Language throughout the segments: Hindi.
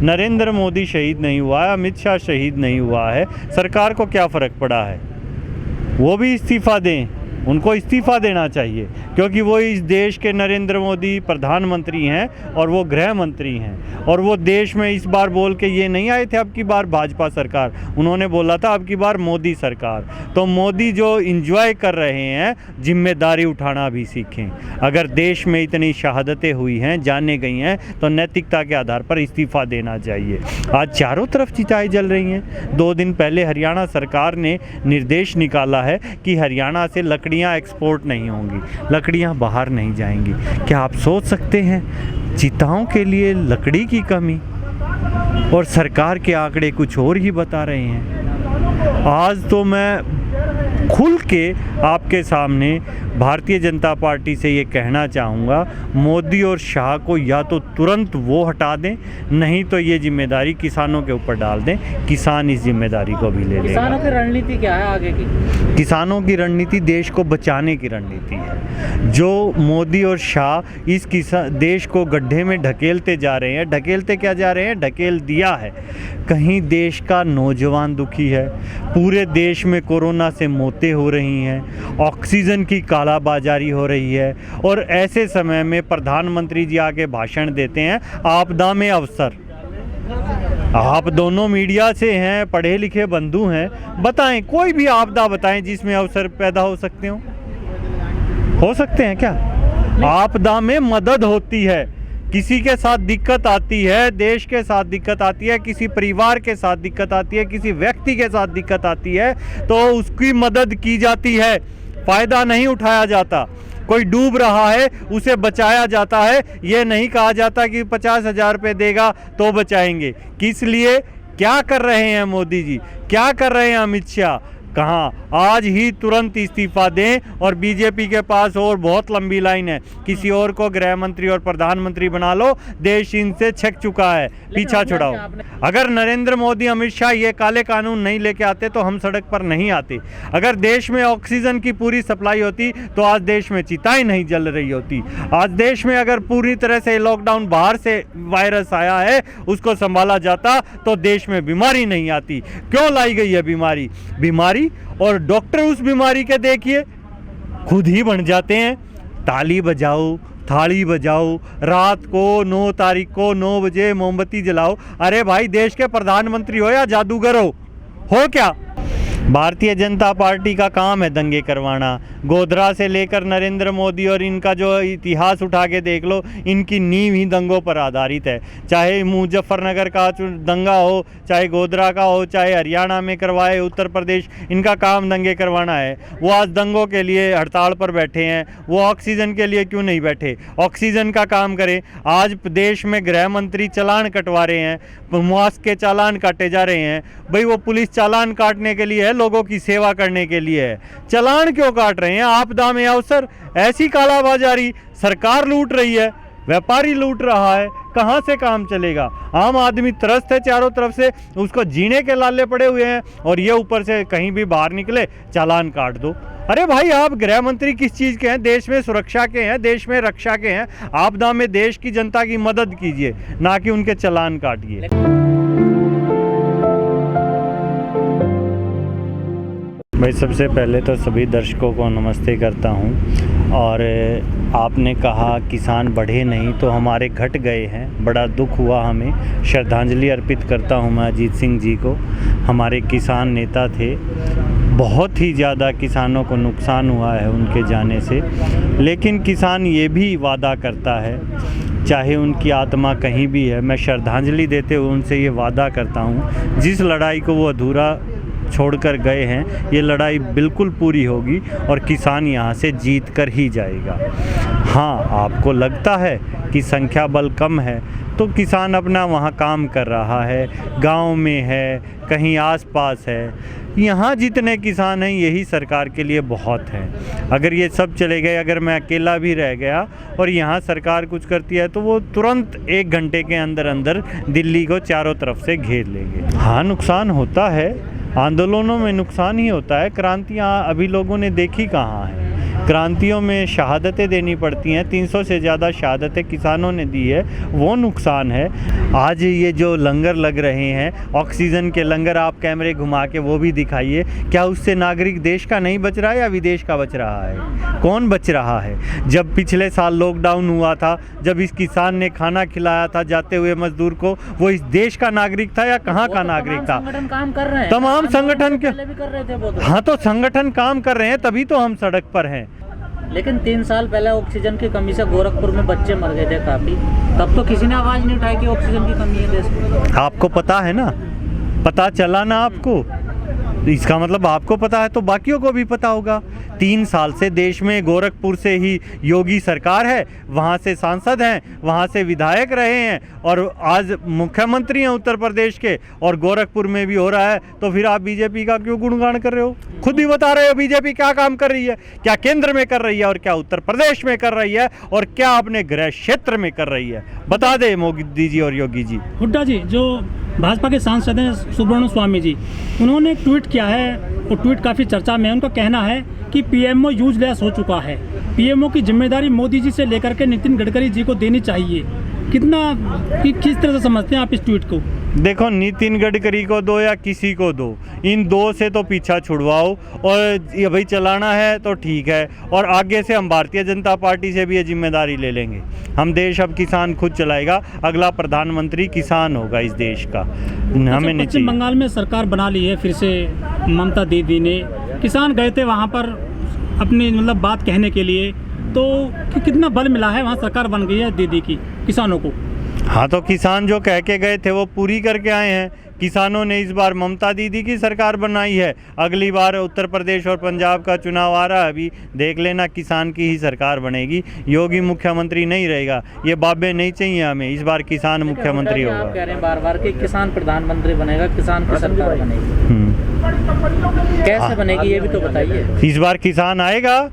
नरेंद्र मोदी शहीद नहीं हुआ है, अमित शाह शहीद नहीं हुआ है, सरकार को क्या फ़र्क पड़ा है? वो भी इस्तीफ़ा दें, उनको इस्तीफ़ा देना चाहिए, क्योंकि वो इस देश के नरेंद्र मोदी प्रधानमंत्री हैं और वो गृह मंत्री हैं। और वो देश में इस बार बोल के ये नहीं आए थे अब की बार भाजपा सरकार, उन्होंने बोला था अब की बार मोदी सरकार। तो मोदी जो एंजॉय कर रहे हैं, जिम्मेदारी उठाना भी सीखें। अगर देश में इतनी शहादतें हुई हैं, जाने गई हैं, तो नैतिकता के आधार पर इस्तीफ़ा देना चाहिए। आज चारों तरफ चिताएं जल रही हैं। 2 दिन पहले हरियाणा सरकार ने निर्देश निकाला है कि हरियाणा से लकड़ियाँ एक्सपोर्ट नहीं होंगी, लकड़ियाँ बाहर नहीं जाएंगी। क्या आप सोच सकते हैं, चिताओं के लिए लकड़ी की कमी, और सरकार के आंकड़े कुछ और ही बता रहे हैं। आज तो मैं खुल के आपके सामने भारतीय जनता पार्टी से ये कहना चाहूँगा, मोदी और शाह को या तो तुरंत वो हटा दें, नहीं तो ये जिम्मेदारी किसानों के ऊपर डाल दें। किसान इस जिम्मेदारी को भी ले लेगा। किसानों की रणनीति क्या है आगे की? किसानों की रणनीति देश को बचाने की रणनीति है। जो मोदी और शाह इस देश को गड्ढे में ढकेलते जा रहे हैं, ढकेलते क्या जा रहे हैं, ढकेल दिया है। कहीं देश का नौजवान दुखी है, पूरे देश में कोरोना से मौतें हो रही हैं, ऑक्सीजन की कालाबाजारी हो रही है, और ऐसे समय में प्रधानमंत्री जी आके भाषण देते हैं आपदा में अवसर। आप दोनों मीडिया से हैं, पढ़े लिखे बंधु हैं, बताएं कोई भी आपदा बताएं जिसमें अवसर पैदा हो सकते हैं क्या? आपदा में मदद होती है, किसी के साथ दिक्कत आती है, देश के साथ दिक्कत आती है, किसी परिवार के साथ दिक्कत आती है, किसी व्यक्ति के साथ दिक्कत आती है, तो उसकी मदद की जाती है, फ़ायदा नहीं उठाया जाता। कोई डूब रहा है उसे बचाया जाता है, ये नहीं कहा जाता कि 50,000 रुपये देगा तो बचाएंगे। किस लिए? क्या कर रहे हैं मोदी जी, क्या कर रहे हैं अमित शाह? कहाँ? आज ही तुरंत इस्तीफा दें। और बीजेपी के पास और बहुत लंबी लाइन है, किसी और को गृह मंत्री और प्रधानमंत्री बना लो, देश इनसे छक चुका है, पीछा छुड़ाओ। अगर नरेंद्र मोदी अमित शाह ये काले कानून नहीं लेके आते तो हम सड़क पर नहीं आते। अगर देश में ऑक्सीजन की पूरी सप्लाई होती तो आज देश में चिताएं नहीं जल रही होती। आज देश में अगर पूरी तरह से लॉकडाउन, बाहर से वायरस आया है, उसको संभाला जाता तो देश में बीमारी नहीं आती। क्यों लाई गई है बीमारी? और डॉक्टर उस बीमारी के देखिए खुद ही बन जाते हैं। ताली बजाओ, थाली बजाओ, रात को 9 तारीख को 9 बजे मोमबत्ती जलाओ। अरे भाई, देश के प्रधानमंत्री हो या जादूगर हो क्या? भारतीय जनता पार्टी का काम है दंगे करवाना। गोधरा से लेकर नरेंद्र मोदी और इनका जो इतिहास उठा के देख लो, इनकी नींव ही दंगों पर आधारित है। चाहे मुजफ्फरनगर का दंगा हो, चाहे गोधरा का हो, चाहे हरियाणा में करवाए, उत्तर प्रदेश, इनका काम दंगे करवाना है। वो आज दंगों के लिए हड़ताल पर बैठे हैं, वो ऑक्सीजन के लिए क्यों नहीं बैठे? ऑक्सीजन का काम करें। आज देश में गृह मंत्री चालान कटवा रहे हैं, मास्क के चालान काटे जा रहे हैं। भाई, वो पुलिस चालान काटने के लिए है, लोगों की सेवा करने के लिए है। चालान क्यों काट रहे हैं? आपदा में अवसर। ऐसी कालाबाजारी सरकार लूट रही है, व्यापारी लूट रहा है, कहाँ से काम चलेगा? आम आदमी त्रस्त है चारों तरफ से, उसको जीने के लाले पड़े हुए हैं, और ये ऊपर से कहीं भी बाहर निकले चालान काट दो। अरे भाई, आप गृह मंत्री किस चीज़ के हैं? देश में सुरक्षा के हैं, देश में रक्षा के हैं। आपदा में देश की जनता की मदद कीजिए, ना कि उनके चालान काटिए। भाई, सबसे पहले तो सभी दर्शकों को नमस्ते करता हूं। और आपने कहा किसान बढ़े नहीं तो हमारे घट गए हैं, बड़ा दुख हुआ हमें। श्रद्धांजलि अर्पित करता हूं मैं अजीत सिंह जी को। हमारे किसान नेता थे, बहुत ही ज़्यादा किसानों को नुकसान हुआ है उनके जाने से। लेकिन किसान ये भी वादा करता है, चाहे उनकी आत्मा कहीं भी है, मैं श्रद्धांजलि देते हुए उनसे ये वादा करता हूँ, जिस लड़ाई को वो अधूरा छोड़कर गए हैं, ये लड़ाई बिल्कुल पूरी होगी और किसान यहाँ से जीत कर ही जाएगा। हाँ, आपको लगता है कि संख्या बल कम है, तो किसान अपना वहाँ काम कर रहा है, गांव में है, कहीं आसपास है। यहाँ जितने किसान हैं यही सरकार के लिए बहुत है। अगर ये सब चले गए, अगर मैं अकेला भी रह गया और यहाँ सरकार कुछ करती है, तो वो तुरंत 1 घंटे के अंदर अंदर दिल्ली को चारों तरफ से घेर लेंगे। हाँ, नुकसान होता है, आंदोलनों में नुकसान ही होता है। क्रांतियाँ अभी लोगों ने देखी कहाँ है? क्रांतियों में शहादतें देनी पड़ती हैं, 300 से ज़्यादा शहादतें किसानों ने दी है, वो नुकसान है। आज ये जो लंगर लग रहे हैं, ऑक्सीजन के लंगर, आप कैमरे घुमा के वो भी दिखाइए, क्या उससे नागरिक देश का नहीं बच रहा है या विदेश का बच रहा है? कौन बच रहा है? जब पिछले साल लॉकडाउन हुआ था, जब इस किसान ने खाना खिलाया था जाते हुए मजदूर को, वो इस देश का नागरिक था या कहाँ का नागरिक था? संगठन काम कर रहे हैं, तमाम संगठन के, पहले भी कर रहे थे वो तो। हाँ तो संगठन काम कर रहे हैं तभी तो हम सड़क पर हैं। लेकिन 3 साल पहले ऑक्सीजन की कमी से गोरखपुर में बच्चे मर गए थे काफी, तब तो किसी ने आवाज नहीं उठाई कि ऑक्सीजन की कमी है देश में। आपको पता है ना, पता चला ना आपको, इसका मतलब आपको पता है तो बाकियों को भी पता होगा। 3 साल से देश में गोरखपुर से ही योगी सरकार है, वहाँ से सांसद हैं, वहाँ से विधायक रहे हैं और आज मुख्यमंत्री हैं उत्तर प्रदेश के, और गोरखपुर में भी हो रहा है, तो फिर आप बीजेपी का क्यों गुणगान कर रहे हो? खुद ही बता रहे हो बीजेपी क्या काम कर रही है, क्या केंद्र में कर रही है और क्या उत्तर प्रदेश में कर रही है और क्या अपने गृह क्षेत्र में कर रही है, बता दे मोदी जी और योगी जी। हुड्डा जी, जो भाजपा के सांसद हैं सुब्रमण्यम स्वामी जी, उन्होंने एक ट्वीट किया है, वो ट्वीट काफ़ी चर्चा में है। उनका कहना है कि पीएमओ यूजलेस हो चुका है, पीएमओ की जिम्मेदारी मोदी जी से लेकर के नितिन गडकरी जी को देनी चाहिए। किस तरह से समझते हैं आप इस ट्वीट को? देखो, नितिन गडकरी को दो या किसी को दो, इन दो से तो पीछा छुड़वाओ, और ये भाई चलाना है तो ठीक है, और आगे से हम भारतीय जनता पार्टी से भी ये जिम्मेदारी ले लेंगे। हम देश अब किसान खुद चलाएगा, अगला प्रधानमंत्री किसान होगा इस देश का, हमें नहीं। पश्चिम बंगाल में सरकार बना ली है फिर से ममता दीदी ने, किसान गए थे वहाँ पर अपनी मतलब बात कहने के लिए, तो कितना बल मिला है, वहाँ सरकार बन गई है दीदी की किसानों को। हाँ तो किसान जो कह के गए थे वो पूरी करके आए हैं। किसानों ने इस बार ममता दीदी की सरकार बनाई है, अगली बार उत्तर प्रदेश और पंजाब का चुनाव आ रहा है, अभी देख लेना किसान की ही सरकार बनेगी, योगी मुख्यमंत्री नहीं रहेगा। ये बाबे नहीं चाहिए हमें, इस बार किसान मुख्यमंत्री होगा। आप कह रहे हैं बार बार कि किसान प्रधानमंत्री बनेगा, किसान की सरकार बनेगी, कैसे बनेगी ये भी तो बताइए। इस बार किसान आएगा,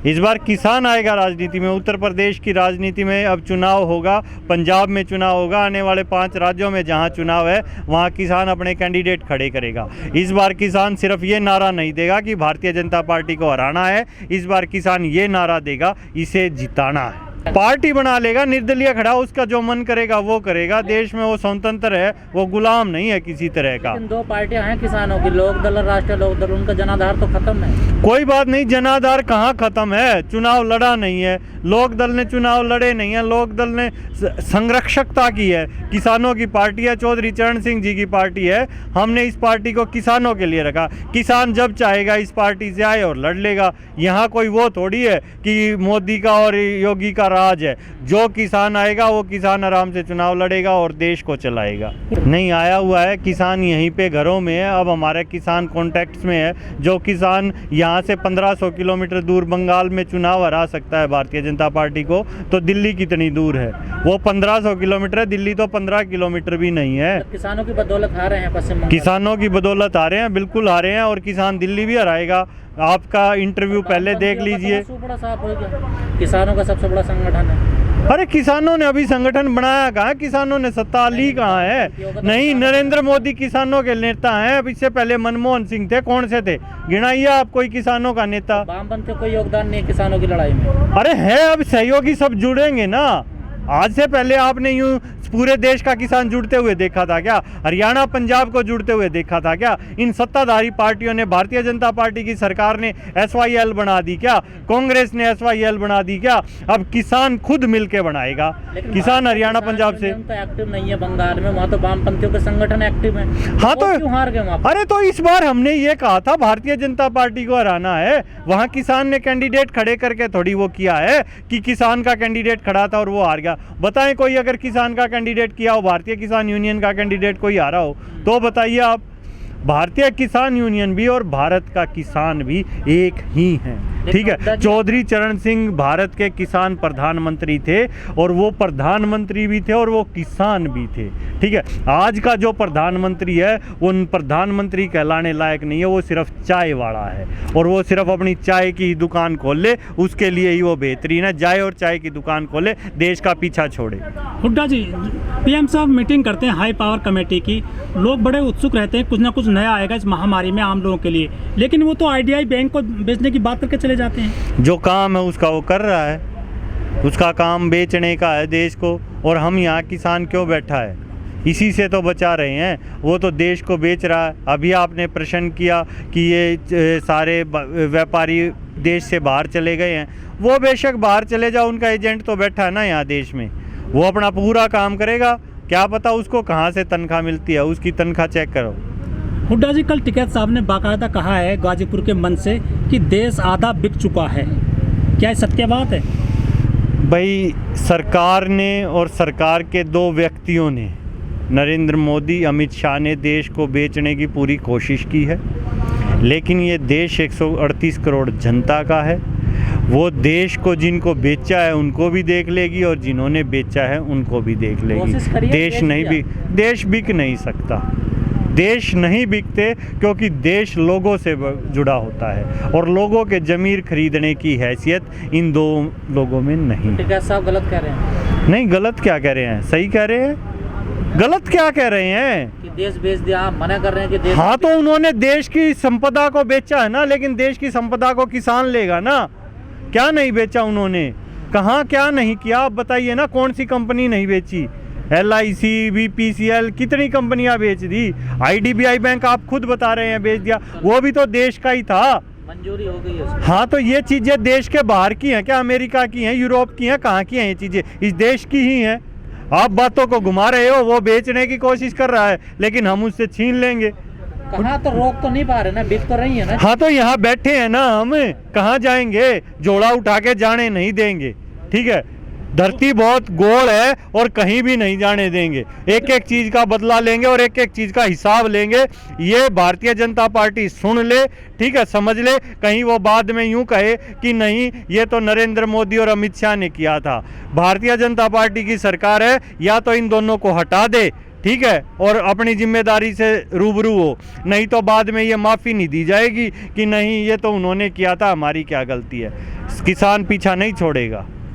इस बार किसान आएगा राजनीति में। उत्तर प्रदेश की राजनीति में अब चुनाव होगा, पंजाब में चुनाव होगा, आने वाले 5 राज्यों में जहां चुनाव है वहां किसान अपने कैंडिडेट खड़े करेगा। इस बार किसान सिर्फ ये नारा नहीं देगा कि भारतीय जनता पार्टी को हराना है, इस बार किसान ये नारा देगा इसे जिताना है। पार्टी बना लेगा, निर्दलीय खड़ा, उसका जो मन करेगा वो करेगा। देश में वो स्वतंत्र है, वो गुलाम नहीं है किसी तरह का। लेकिन 2 पार्टियां हैं किसानों की, लोक दल और राष्ट्रीय लोक दल, उनका जनाधार तो खत्म है। कोई बात नहीं, जनाधार कहाँ खत्म है, चुनाव लड़ा नहीं है, लोक दल ने चुनाव लड़े नहीं है, लोक दल ने संरक्षकता की है। किसानों की पार्टी है, चौधरी चरण सिंह जी की पार्टी है, हमने इस पार्टी को किसानों के लिए रखा। किसान जब चाहेगा इस पार्टी से आए और लड़ लेगा। यहाँ कोई वो थोड़ी है कि मोदी का और योगी का राज है, जो किसान आएगा वो किसान आराम से चुनाव लड़ेगा और देश को चलाएगा। नहीं आया हुआ है किसान, यहीं पे घरों में है। अब हमारे किसान कॉन्टैक्ट्स में है, जो किसान यहाँ से 1500 किलोमीटर दूर बंगाल में चुनाव हरा सकता है भारतीय जनता पार्टी को, तो दिल्ली कितनी दूर है? वो 1500 किलोमीटर है, दिल्ली तो 15 किलोमीटर भी नहीं है। किसानों की बदौलत हारे हैं पश्चिम बंगाल, किसानों की बदौलत आ रहे हैं, बिल्कुल आ रहे हैं, और किसान दिल्ली भी हराएगा। आपका इंटरव्यू पहले देख लीजिए। बड़ा साफ हो गया, किसानों का सबसे बड़ा संगठन है। अरे किसानों ने अभी संगठन बनाया कहाँ, किसानों ने सत्ता ली कहाँ है? नहीं, नरेंद्र मोदी किसानों के नेता हैं। अब इससे पहले मनमोहन सिंह थे, कौन से थे? गिनाइए आप कोई किसानों का नेता। वामपंथी कोई योगदान नहीं है किसानों की लड़ाई में। अरे है, अब सहयोगी सब जुड़ेंगे ना। आज से पहले आपने यूं पूरे देश का किसान जुड़ते हुए देखा था क्या? हरियाणा पंजाब को जुड़ते हुए देखा था क्या? इन सत्ताधारी पार्टियों ने, भारतीय जनता पार्टी की सरकार ने SYL बना दी क्या? कांग्रेस ने SYL बना दी क्या? अब किसान खुद मिलके बनाएगा, किसान हरियाणा पंजाब से। तो एक्टिव नहीं है बंगाल में, वहाँ तो वामपंथियों के संगठन एक्टिव हैं। हाँ तो क्यों हार गए वहाँ? अरे तो इस बार हमने ये कहा था भारतीय जनता पार्टी को हराना है, वहाँ किसान ने कैंडिडेट खड़े करके थोड़ी वो किया है कि किसान का कैंडिडेट खड़ा था और वो हार गया। बताएं कोई अगर किसान का कैंडिडेट किया हो, भारतीय किसान यूनियन का कैंडिडेट कोई हारा हो तो बताइए आप। भारतीय किसान यूनियन भी और भारत का किसान भी एक ही है, ठीक है। चौधरी चरण सिंह भारत के किसान प्रधानमंत्री थे, और वो प्रधानमंत्री भी थे और वो किसान भी थे, ठीक है। आज का जो प्रधानमंत्री है वो प्रधानमंत्री कहलाने लायक नहीं है, वो सिर्फ चाय वाला है, और वो सिर्फ अपनी चाय की दुकान खोल ले, उसके लिए ही वो बेहतरीन है। चाय और चाय की दुकान खोले, देश का पीछा छोड़े। हुड्डा जी, PM साहब मीटिंग करते हैं हाई पावर कमेटी की, लोग बड़े उत्सुक रहते हैं कुछ ना कुछ नया आएगा इस महामारी में आम लोगों के लिए, लेकिन वो तो IDI बैंक को बेचने की बात करके चले चले जाते हैं। जो काम है उसका वो कर रहा है, उसका काम बेचने का है देश को, और हम यहाँ किसान क्यों बैठा है, इसी से तो बचा रहे हैं। वो तो देश को बेच रहा है। अभी आपने प्रश्न किया कि ये सारे व्यापारी देश से बाहर चले गए हैं, वो बेशक बाहर चले जाओ, उनका एजेंट तो बैठा है ना यहाँ देश में, वो अपना पूरा काम करेगा, क्या पता उसको कहाँ से तनख्वाह मिलती है, उसकी तनख्वाह चेक करो। हुड्डा जी, कल टिकैत साहब ने बाकायदा कहा है गाजीपुर के मंच से कि देश आधा बिक चुका है, क्या ये सत्य बात है? भाई, सरकार ने और सरकार के दो व्यक्तियों ने, नरेंद्र मोदी, अमित शाह ने देश को बेचने की पूरी कोशिश की है, लेकिन ये देश 138 करोड़ जनता का है। वो देश को जिनको बेचा है उनको भी देख लेगी और जिन्होंने बेचा है उनको भी देख लेगी। देश बिक नहीं सकता, देश नहीं बिकते, क्योंकि देश लोगों से जुड़ा होता है और लोगों के ज़मीर खरीदने की हैसियत इन दो लोगों में नहीं। टिकैत साहब गलत कह रहे हैं? नहीं, गलत क्या कह रहे हैं, सही कह रहे हैं। गलत क्या कह रहे हैं कि देश बेच दिया, आप मना कर रहे हैं कि देश। हाँ, तो उन्होंने देश की संपदा को बेचा है ना, लेकिन देश की संपदा को किसान लेगा ना। क्या नहीं बेचा उन्होंने, कहाँ क्या नहीं किया, आप बताइए ना, कौन सी कंपनी नहीं बेची? LIC, BPCL, कितनी कंपनियां बेच दी। IDBI बैंक आप खुद बता रहे हैं बेच दिया, वो भी तो देश का ही था, मंजूरी हो गई है। हाँ, तो ये चीज़ें देश के बाहर की हैं क्या? अमेरिका की हैं, यूरोप की हैं, कहाँ की हैं ये चीज़ें? इस देश की ही हैं। आप बातों को घुमा रहे हो, वो बेचने की कोशिश कर रहा है लेकिन हम उससे छीन लेंगे। कहाँ तो रोक तो नहीं पा रहे ना, बिक तो रही है ना। हाँ, तो यहाँ बैठे हैं ना, हम कहाँ जाएंगे? जोड़ा उठा के जाने नहीं देंगे, ठीक है। धरती बहुत गोल है और कहीं भी नहीं जाने देंगे, एक एक चीज़ का बदला लेंगे और एक एक चीज़ का हिसाब लेंगे। ये भारतीय जनता पार्टी सुन ले, ठीक है, समझ ले, कहीं वो बाद में यूं कहे कि नहीं ये तो नरेंद्र मोदी और अमित शाह ने किया था। भारतीय जनता पार्टी की सरकार है, या तो इन दोनों को हटा दे, ठीक है, और अपनी जिम्मेदारी से रूबरू हो, नहीं तो बाद में ये माफ़ी नहीं दी जाएगी कि नहीं ये तो उन्होंने किया था, हमारी क्या गलती है। किसान पीछा नहीं छोड़ेगा।